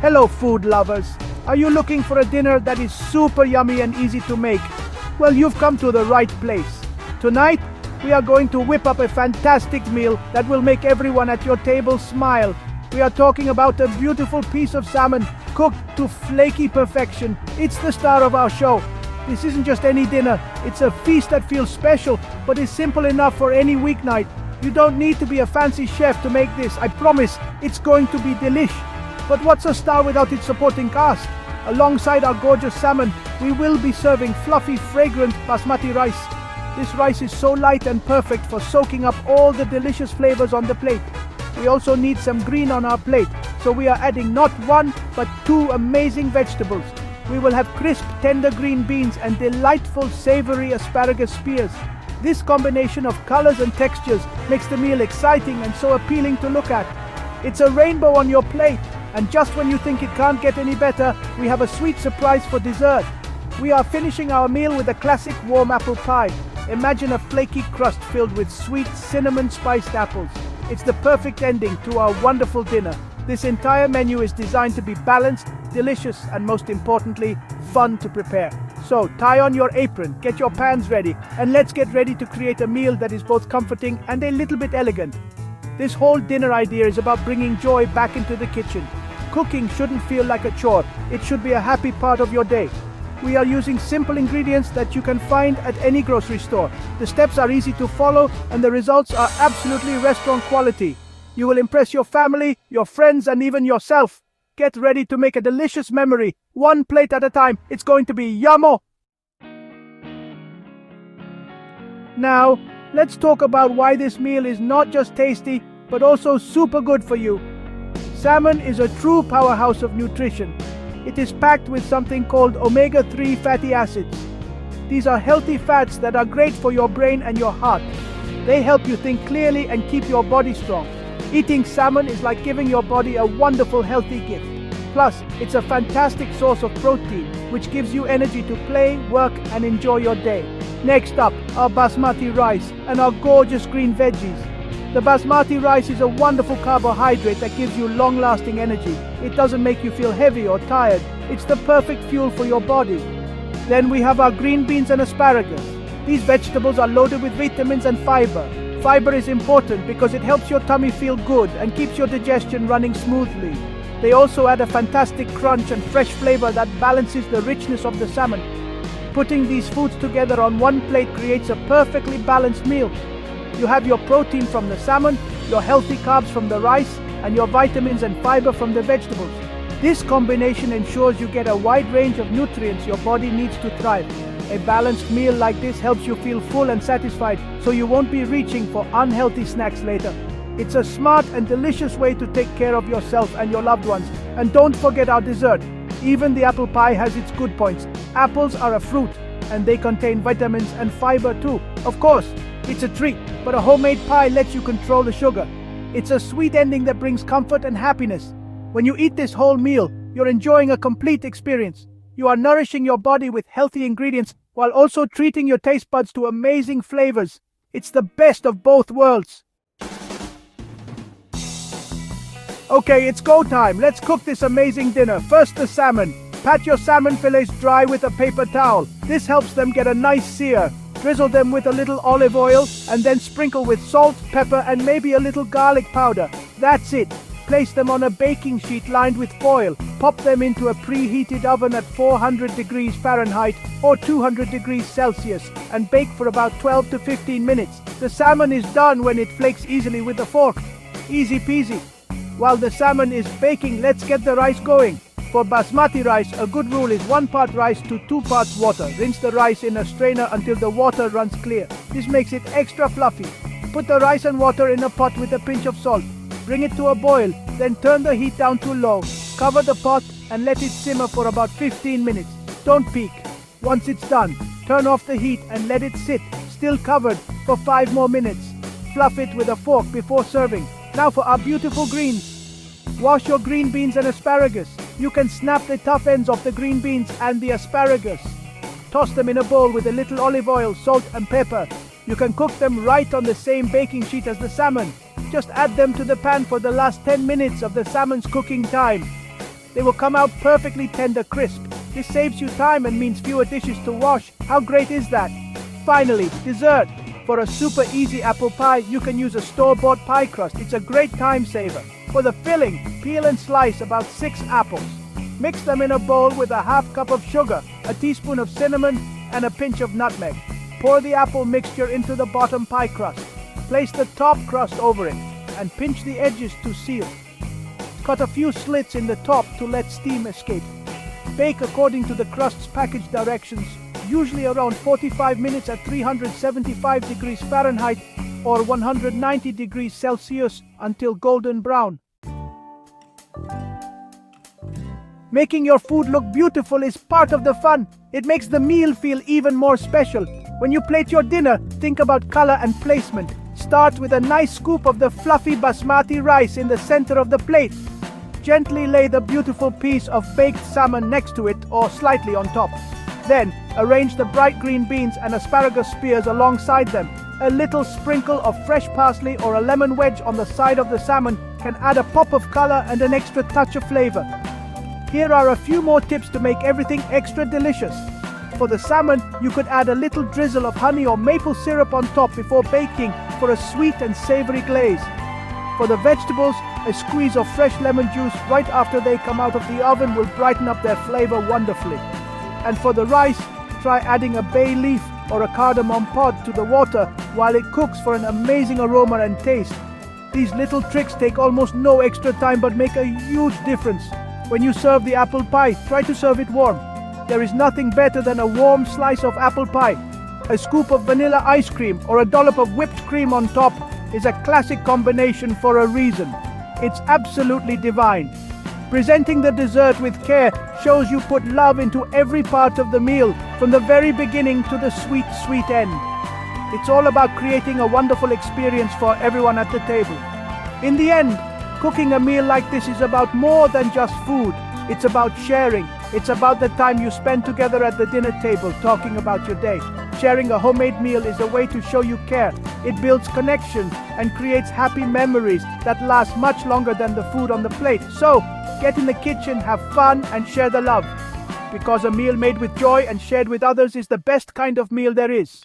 Hello food lovers. Are you looking for a dinner that is super yummy and easy to make? Well, you've come to the right place. Tonight, we are going to whip up a fantastic meal that will make everyone at your table smile. We are talking about a beautiful piece of salmon cooked to flaky perfection. It's the star of our show. This isn't just any dinner, it's a feast that feels special, but is simple enough for any weeknight. You don't need to be a fancy chef to make this. I promise, it's going to be delish. But what's a star without its supporting cast? Alongside our gorgeous salmon, we will be serving fluffy, fragrant basmati rice. This rice is so light and perfect for soaking up all the delicious flavors on the plate. We also need some green on our plate, so we are adding not one, but two amazing vegetables. We will have crisp, tender green beans and delightful, savory asparagus spears. This combination of colors and textures makes the meal exciting and so appealing to look at. It's a rainbow on your plate. And just when you think it can't get any better, we have a sweet surprise for dessert. We are finishing our meal with a classic warm apple pie. Imagine a flaky crust filled with sweet cinnamon-spiced apples. It's the perfect ending to our wonderful dinner. This entire menu is designed to be balanced, delicious, and most importantly, fun to prepare. So, tie on your apron, get your pans ready, and let's get ready to create a meal that is both comforting and a little bit elegant. This whole dinner idea is about bringing joy back into the kitchen. Cooking shouldn't feel like a chore. It should be a happy part of your day. We are using simple ingredients that you can find at any grocery store. The steps are easy to follow and the results are absolutely restaurant quality. You will impress your family, your friends, and even yourself. Get ready to make a delicious memory. One plate at a time. It's going to be yummo! Now, let's talk about why this meal is not just tasty, but also super good for you. Salmon is a true powerhouse of nutrition. It is packed with something called omega-3 fatty acids. These are healthy fats that are great for your brain and your heart. They help you think clearly and keep your body strong. Eating salmon is like giving your body a wonderful, healthy gift. Plus, it's a fantastic source of protein, which gives you energy to play, work, and enjoy your day. Next up, our basmati rice and our gorgeous green veggies. The basmati rice is a wonderful carbohydrate that gives you long-lasting energy. It doesn't make you feel heavy or tired. It's the perfect fuel for your body. Then we have our green beans and asparagus. These vegetables are loaded with vitamins and fiber. Fiber is important because it helps your tummy feel good and keeps your digestion running smoothly. They also add a fantastic crunch and fresh flavor that balances the richness of the salmon. Putting these foods together on one plate creates a perfectly balanced meal. You have your protein from the salmon, your healthy carbs from the rice, and your vitamins and fiber from the vegetables. This combination ensures you get a wide range of nutrients your body needs to thrive. A balanced meal like this helps you feel full and satisfied, so you won't be reaching for unhealthy snacks later. It's a smart and delicious way to take care of yourself and your loved ones. And don't forget our dessert. Even the apple pie has its good points. Apples are a fruit, and they contain vitamins and fiber too. Of course, it's a treat, but a homemade pie lets you control the sugar. It's a sweet ending that brings comfort and happiness. When you eat this whole meal, you're enjoying a complete experience. You are nourishing your body with healthy ingredients while also treating your taste buds to amazing flavors. It's the best of both worlds. Okay, it's go time. Let's cook this amazing dinner. First, the salmon. Pat your salmon fillets dry with a paper towel. This helps them get a nice sear. Drizzle them with a little olive oil and then sprinkle with salt, pepper, and maybe a little garlic powder. That's it. Place them on a baking sheet lined with foil. Pop them into a preheated oven at 400 degrees Fahrenheit or 200 degrees Celsius and bake for about 12 to 15 minutes. The salmon is done when it flakes easily with a fork. Easy peasy. While the salmon is baking, let's get the rice going. For basmati rice, a good rule is 1 part rice to 2 parts water. Rinse the rice in a strainer until the water runs clear. This makes it extra fluffy. Put the rice and water in a pot with a pinch of salt. Bring it to a boil, then turn the heat down to low. Cover the pot and let it simmer for about 15 minutes. Don't peek. Once it's done, turn off the heat and let it sit, still covered, for 5 more minutes. Fluff it with a fork before serving. Now for our beautiful greens. Wash your green beans and asparagus. You can snap the tough ends off the green beans and the asparagus. Toss them in a bowl with a little olive oil, salt and pepper. You can cook them right on the same baking sheet as the salmon. Just add them to the pan for the last 10 minutes of the salmon's cooking time. They will come out perfectly tender crisp. This saves you time and means fewer dishes to wash. How great is that? Finally, dessert. For a super easy apple pie, you can use a store-bought pie crust. It's a great time saver. For the filling, peel and slice about 6 apples. Mix them in a bowl with a half cup of sugar, a teaspoon of cinnamon, and a pinch of nutmeg. Pour the apple mixture into the bottom pie crust. Place the top crust over it and pinch the edges to seal. Cut a few slits in the top to let steam escape. Bake according to the crust's package directions, usually around 45 minutes at 375 degrees Fahrenheit or 190 degrees Celsius until golden brown. Making your food look beautiful is part of the fun. It makes the meal feel even more special. When you plate your dinner, think about color and placement. Start with a nice scoop of the fluffy basmati rice in the center of the plate. Gently lay the beautiful piece of baked salmon next to it or slightly on top. Then, arrange the bright green beans and asparagus spears alongside them. A little sprinkle of fresh parsley or a lemon wedge on the side of the salmon can add a pop of color and an extra touch of flavor. Here are a few more tips to make everything extra delicious. For the salmon, you could add a little drizzle of honey or maple syrup on top before baking for a sweet and savory glaze. For the vegetables, a squeeze of fresh lemon juice right after they come out of the oven will brighten up their flavor wonderfully. And for the rice, try adding a bay leaf or a cardamom pod to the water while it cooks for an amazing aroma and taste. These little tricks take almost no extra time but make a huge difference. When you serve the apple pie, try to serve it warm. There is nothing better than a warm slice of apple pie. A scoop of vanilla ice cream or a dollop of whipped cream on top is a classic combination for a reason. It's absolutely divine. Presenting the dessert with care shows you put love into every part of the meal, from the very beginning to the sweet, sweet end. It's all about creating a wonderful experience for everyone at the table. In the end, cooking a meal like this is about more than just food. It's about sharing. It's about the time you spend together at the dinner table talking about your day. Sharing a homemade meal is a way to show you care. It builds connection and creates happy memories that last much longer than the food on the plate. So, get in the kitchen, have fun, and share the love. Because a meal made with joy and shared with others is the best kind of meal there is.